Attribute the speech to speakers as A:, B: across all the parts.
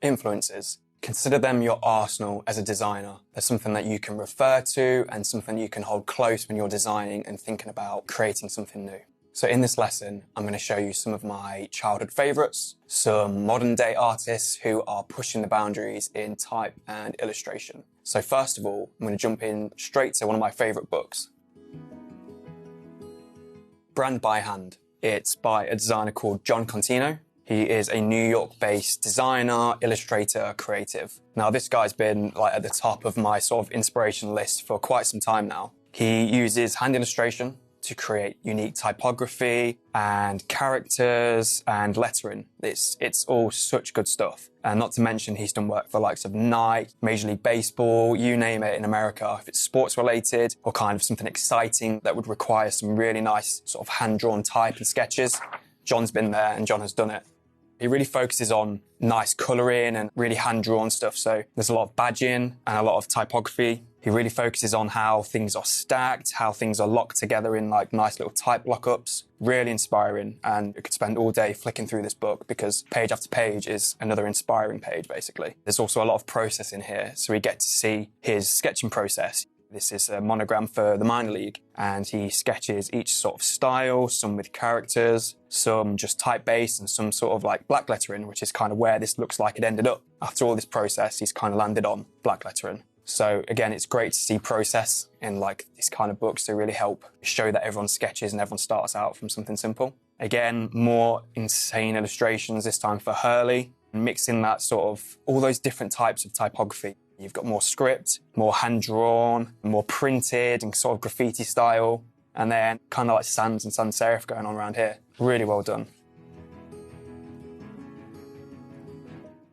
A: Influences. Consider them your arsenal as a designer. They're something that you can refer to and something you can hold close when you're designing and thinking about creating something new. So in this lesson, I'm going to show you some of my childhood favorites, some modern day artists who are pushing the boundaries in type and illustration. So first of all, I'm going to jump in straight to one of my favorite books. Brand by Hand. It's by a designer called John Contino. He is a New York-based designer, illustrator, creative. Now, this guy's been at the top of my sort of inspiration list for quite some time now. He uses hand illustration to create unique typography and characters and lettering. It's all such good stuff. And not to mention, he's done work for likes of Nike, Major League Baseball, you name it in America. If it's sports related or kind of something exciting that would require some really nice sort of hand-drawn type and sketches, John's been there and John has done it. He really focuses on nice colouring and really hand-drawn stuff. So there's a lot of badging and a lot of typography. He really focuses on how things are stacked, how things are locked together in like nice little type lockups. Really inspiring. And you could spend all day flicking through this book because page after page is another inspiring page, basically. There's also a lot of process in here. So we get to see his sketching process. This is a monogram for the minor league, and he sketches each sort of style, some with characters, some just type-based, and some sort of like black lettering, which is kind of where this looks like it ended up. After all this process, he's kind of landed on black lettering. So again, it's great to see process in like these kind of books to really help show that everyone sketches and everyone starts out from something simple. Again, more insane illustrations, this time for Hurley, mixing that sort of all those different types of typography. You've got more script, more hand-drawn, more printed and sort of graffiti style, and then kind of like sans and sans serif going on around here. Really well done.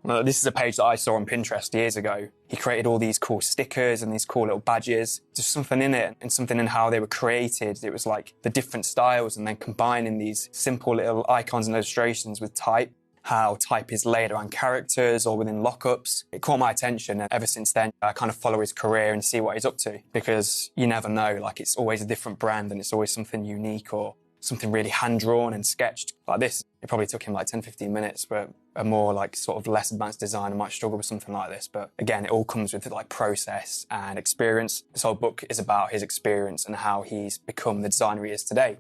A: This is a page that I saw on Pinterest years ago. He created all these cool stickers and these cool little badges. Just something in it and something in how they were created. It was like the different styles and then combining these simple little icons and illustrations with type. How type is laid around characters or within lockups. It caught my attention, and ever since then, I kind of follow his career and see what he's up to, because you never know, like it's always a different brand and it's always something unique or something really hand-drawn and sketched. Like this, it probably took him like 10, 15 minutes, but a more like sort of less advanced designer might struggle with something like this. But again, it all comes with like process and experience. This whole book is about his experience and how he's become the designer he is today.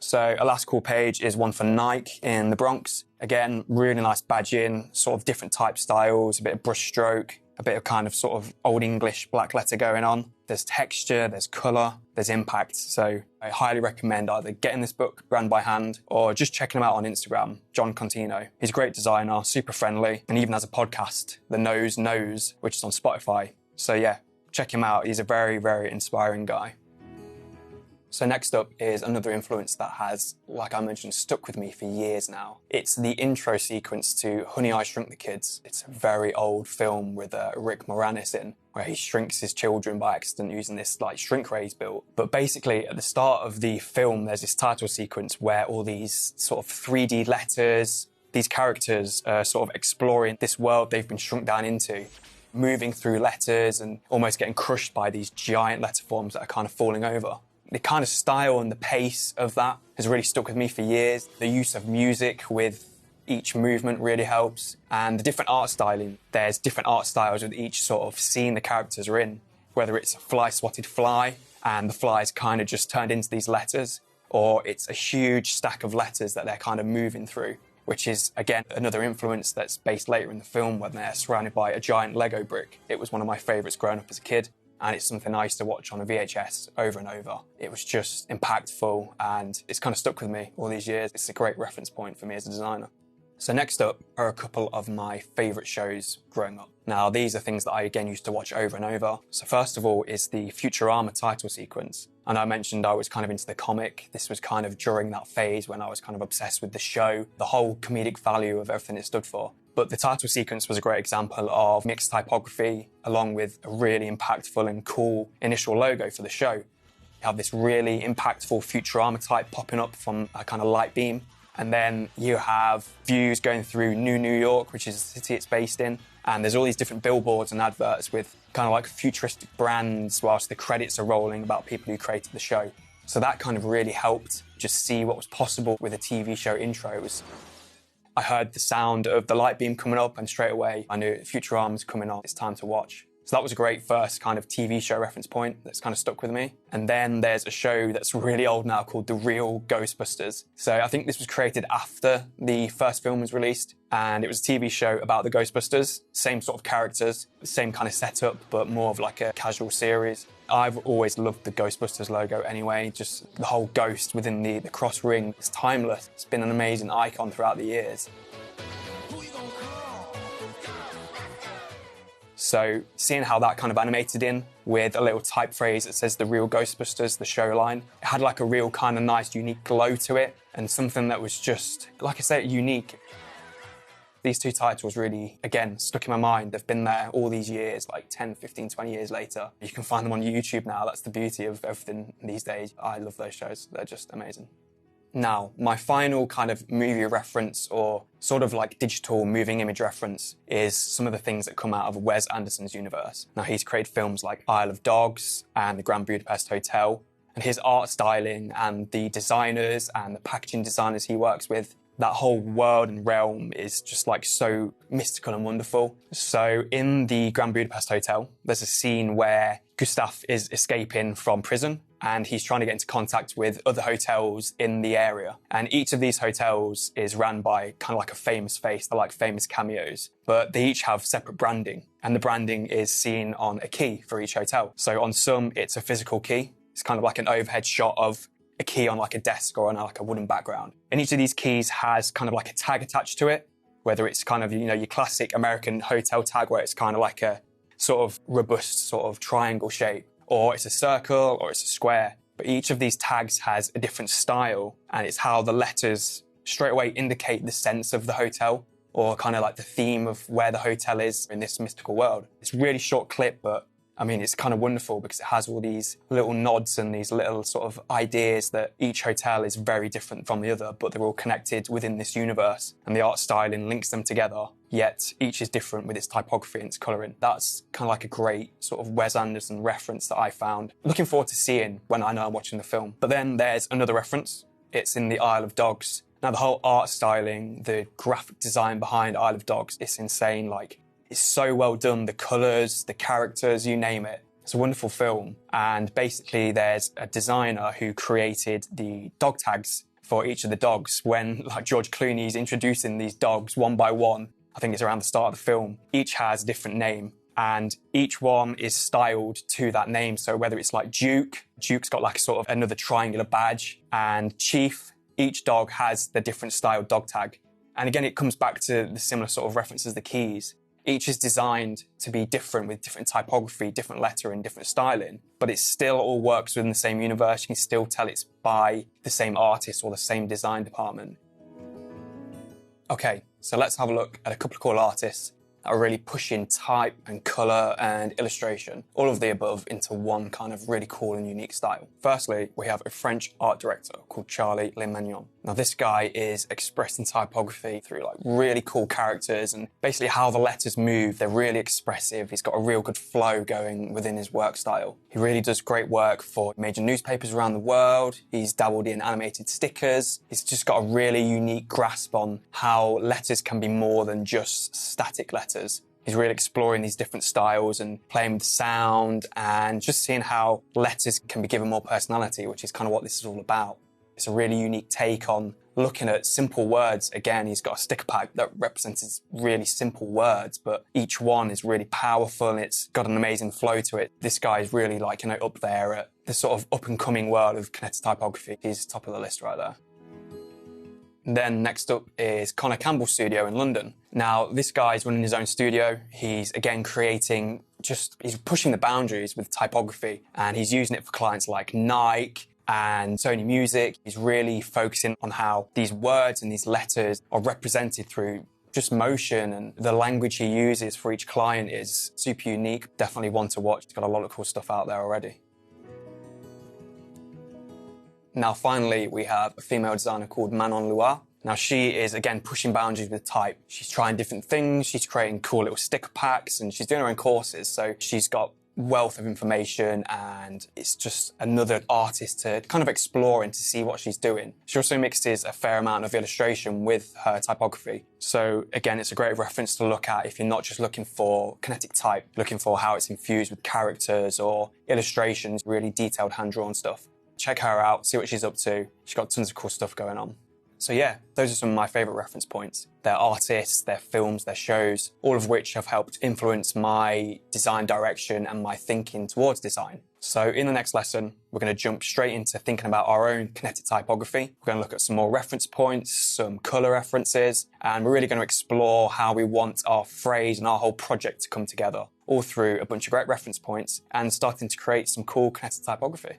A: So a last cool page is one for Nike in the Bronx. Again, really nice badging, sort of different type styles, a bit of brush stroke, a bit of kind of sort of old English black letter going on. There's texture, there's colour, there's impact. So I highly recommend either getting this book, Brand by Hand, or just checking him out on Instagram, John Contino. He's a great designer, super friendly, and even has a podcast, The Nose Knows, which is on Spotify. So yeah, check him out. He's a very, very inspiring guy. So next up is another influence that has, like I mentioned, stuck with me for years now. It's the intro sequence to Honey, I Shrunk the Kids. It's a very old film with Rick Moranis in, where he shrinks his children by accident using this like shrink ray he's built. But basically at the start of the film, there's this title sequence where all these sort of 3D letters, these characters are sort of exploring this world they've been shrunk down into, moving through letters and almost getting crushed by these giant letter forms that are kind of falling over. The kind of style and the pace of that has really stuck with me for years. The use of music with each movement really helps. And the different art styling, there's different art styles with each sort of scene the characters are in. Whether it's a fly-swatted fly and the fly's kind of just turned into these letters, or it's a huge stack of letters that they're kind of moving through, which is, again, another influence that's based later in the film when they're surrounded by a giant Lego brick. It was one of my favourites growing up as a kid. And it's something I used to watch on a VHS over and over. It was just impactful and it's kind of stuck with me all these years. It's a great reference point for me as a designer. So next up are a couple of my favourite shows growing up. Now, these are things that I, again, used to watch over and over. So first of all is the Futurama title sequence. And I mentioned I was kind of into the comic. This was kind of during that phase when I was kind of obsessed with the show, the whole comedic value of everything it stood for. But the title sequence was a great example of mixed typography along with a really impactful and cool initial logo for the show. You have this really impactful Futurama type popping up from a kind of light beam. And then you have views going through New York, which is the city it's based in. And there's all these different billboards and adverts with kind of like futuristic brands whilst the credits are rolling about people who created the show. So that kind of really helped just see what was possible with a TV show intros. I heard the sound of the light beam coming up and straight away I knew Futurama's coming on, it's time to watch. So that was a great first kind of TV show reference point that's kind of stuck with me. And then there's a show that's really old now called The Real Ghostbusters. So I think this was created after the first film was released, and it was a TV show about the Ghostbusters, same sort of characters, same kind of setup, but more of like a casual series. I've always loved the Ghostbusters logo anyway, just the whole ghost within the cross ring. It's timeless. It's been an amazing icon throughout the years. So seeing how that kind of animated in with a little type phrase that says The Real Ghostbusters, the show line, it had like a real kind of nice, unique glow to it, and something that was just, like I say, unique. These two titles really, again, stuck in my mind. They've been there all these years, like 10, 15, 20 years later. You can find them on YouTube now. That's the beauty of everything these days. I love those shows. They're just amazing. Now, my final kind of movie reference, or sort of like digital moving image reference, is some of the things that come out of Wes Anderson's universe. Now, he's created films like Isle of Dogs and The Grand Budapest Hotel, and his art styling and the designers and the packaging designers he works with, that whole world and realm is just like so mystical and wonderful. So in the Grand Budapest Hotel, there's a scene where Gustav is escaping from prison and he's trying to get into contact with other hotels in the area. And each of these hotels is ran by kind of like a famous face. They're like famous cameos, but they each have separate branding, and the branding is seen on a key for each hotel. So on some, it's a physical key. It's kind of like an overhead shot of a key on like a desk or on like a wooden background. And each of these keys has kind of like a tag attached to it, whether it's kind of, you know, your classic American hotel tag where it's kind of like a sort of robust sort of triangle shape, or it's a circle, or it's a square. But each of these tags has a different style, and it's how the letters straight away indicate the sense of the hotel, or kind of like the theme of where the hotel is in this mystical world. It's a really short clip, but I mean, it's kind of wonderful because it has all these little nods and these little sort of ideas that each hotel is very different from the other, but they're all connected within this universe, and the art styling links them together, yet each is different with its typography and its colouring. That's kind of like a great sort of Wes Anderson reference that I found. Looking forward to seeing when I know I'm watching the film. But then there's another reference. It's in the Isle of Dogs. Now, the whole art styling, the graphic design behind Isle of Dogs, it's insane. Like, it's so well done. The colours, the characters, you name it. It's a wonderful film. And basically there's a designer who created the dog tags for each of the dogs. When like George Clooney's introducing these dogs one by one, I think it's around the start of the film, each has a different name, and each one is styled to that name. So whether it's like Duke's got like sort of another triangular badge, and Chief, each dog has the different styled dog tag. And again, it comes back to the similar sort of references, the keys. Each is designed to be different with different typography, different lettering, different styling, but it still all works within the same universe. You can still tell it's by the same artist or the same design department. Okay, so let's have a look at a couple of cool artists that are really pushing type and colour and illustration, all of the above, into one kind of really cool and unique style. Firstly, we have a French art director called Charlie Lemernion. Now, this guy is expressing typography through like really cool characters, and basically how the letters move, they're really expressive. He's got a real good flow going within his work style. He really does great work for major newspapers around the world. He's dabbled in animated stickers. He's just got a really unique grasp on how letters can be more than just static letters. He's really exploring these different styles and playing with sound and just seeing how letters can be given more personality, which is kind of what this is all about. It's a really unique take on looking at simple words. Again, he's got a sticker pack that represents really simple words, but each one is really powerful and it's got an amazing flow to it. This guy is really like, you know, up there at the sort of up and coming world of kinetic typography. He's top of the list right there. Then next up is Connor Campbell's studio in London. Now, this guy's running his own studio. He's again creating, he's pushing the boundaries with typography, and he's using it for clients like Nike and Sony Music. He's really focusing on how these words and these letters are represented through just motion, and the language he uses for each client is super unique. Definitely one to watch. He's got a lot of cool stuff out there already. Now, finally, we have a female designer called Manon Loire. Now, she is, again, pushing boundaries with type. She's trying different things. She's creating cool little sticker packs, and she's doing her own courses. So she's got wealth of information, and it's just another artist to kind of explore and to see what she's doing. She also mixes a fair amount of illustration with her typography. So again, it's a great reference to look at if you're not just looking for kinetic type, looking for how it's infused with characters or illustrations, really detailed hand-drawn stuff. Check her out, see what she's up to. She's got tons of cool stuff going on. So yeah, those are some of my favourite reference points. They're artists, they're films, they're shows, all of which have helped influence my design direction and my thinking towards design. So in the next lesson, we're going to jump straight into thinking about our own kinetic typography. We're going to look at some more reference points, some colour references, and we're really going to explore how we want our phrase and our whole project to come together, all through a bunch of great reference points and starting to create some cool kinetic typography.